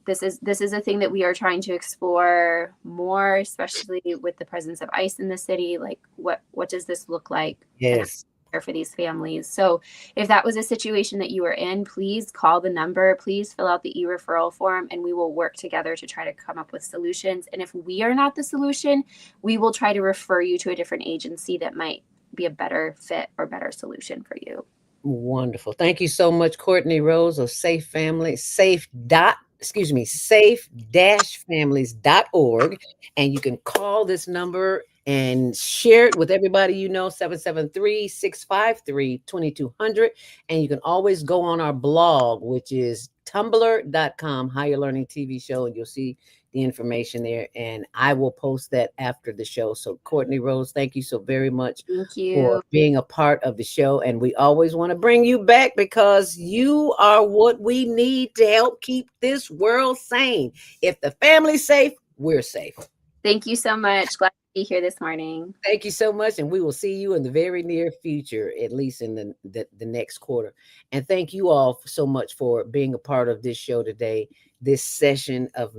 this is a thing that we are trying to explore more, especially with the presence of ICE in the city. Like, what does this look like? Yes. For these families. So if that was a situation that you were in, please call the number, please fill out the e-referral form, and we will work together to try to come up with solutions. And if we are not the solution, we will try to refer you to a different agency that might be a better fit or better solution for you. Wonderful. Thank you so much, Courtney Rose of safe-families.org. And you can call this number and share it with everybody 773-653-2200. And you can always go on our blog, which is tumblr.com, Higher Learning TV Show, and you'll see the information there. And I will post that after the show. So Courtney Rose, thank you so very much for being a part of the show. And we always want to bring you back because you are what we need to help keep this world sane. If the family's safe, we're safe. Thank you so much. Glad to be here this morning. Thank you so much, and we will see you in the very near future, at least in the next quarter. And thank you all so much for being a part of this show today, this session of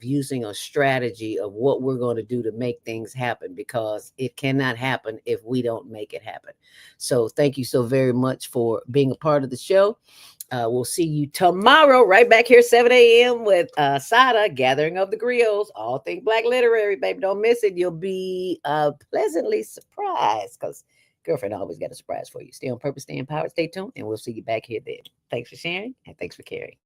using a strategy of what we're going to do to make things happen, because it cannot happen if we don't make it happen. So thank you so very much for being a part of the show. We'll see you tomorrow, right back here, 7 a.m. with Sada, Gathering of the Griots, all things Black literary, baby. Don't miss it. You'll be pleasantly surprised, because girlfriend always got a surprise for you. Stay on purpose, stay empowered, stay tuned, and we'll see you back here then. Thanks for sharing, and thanks for caring.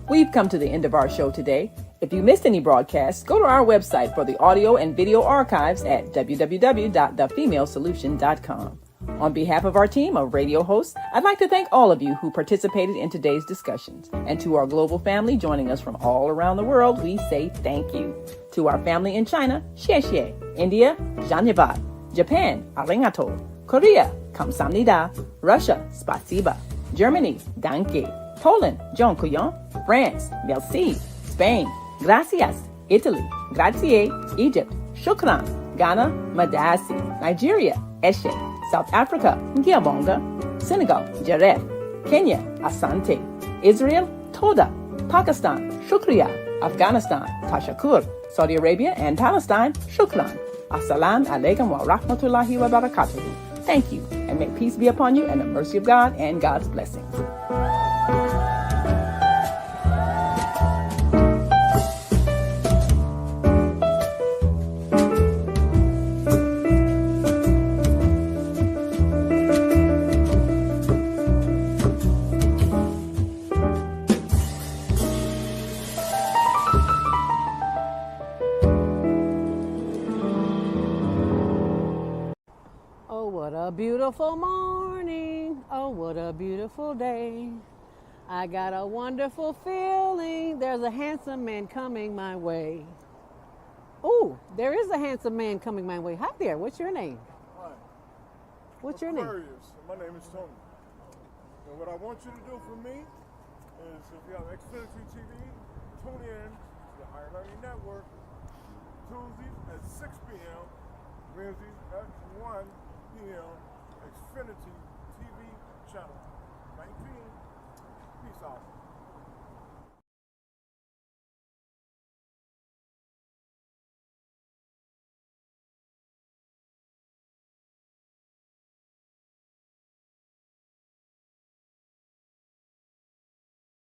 We've come to the end of our show today. If you missed any broadcasts, go to our website for the audio and video archives at www.thefemalesolution.com. On behalf of our team of radio hosts, I'd like to thank all of you who participated in today's discussions. And to our global family joining us from all around the world, we say thank you. To our family in China, xie xie. India, Dhanyavad. Japan, arigato. Korea, kamsamnida. Russia, spasiba. Germany, danke. Poland, dziękuję. France, merci. Spain, gracias. Italy, grazie. Egypt, shukran. Ghana, madasi. Nigeria, eshe. South Africa, Ngiyabonga. Senegal, Jaref. Kenya, Asante. Israel, Toda. Pakistan, Shukriya. Afghanistan, Tashakur. Saudi Arabia and Palestine, Shukran. Assalamu alaikum wa rahmatullahi wa barakatuh. Thank you, and may peace be upon you and the mercy of God and God's blessings. Beautiful morning, oh what a beautiful day. I got a wonderful feeling, there's a handsome man coming my way. Oh, there is a handsome man coming my way. Hi there, what's your name? Hi. What's your name? My name is Tony. And what I want you to do for me is, if you have Xfinity TV, tune in to the Higher Learning Network, Tuesdays at 6 p.m., Wednesdays at 1 p.m., Xfinity TV channel 19. Peace out.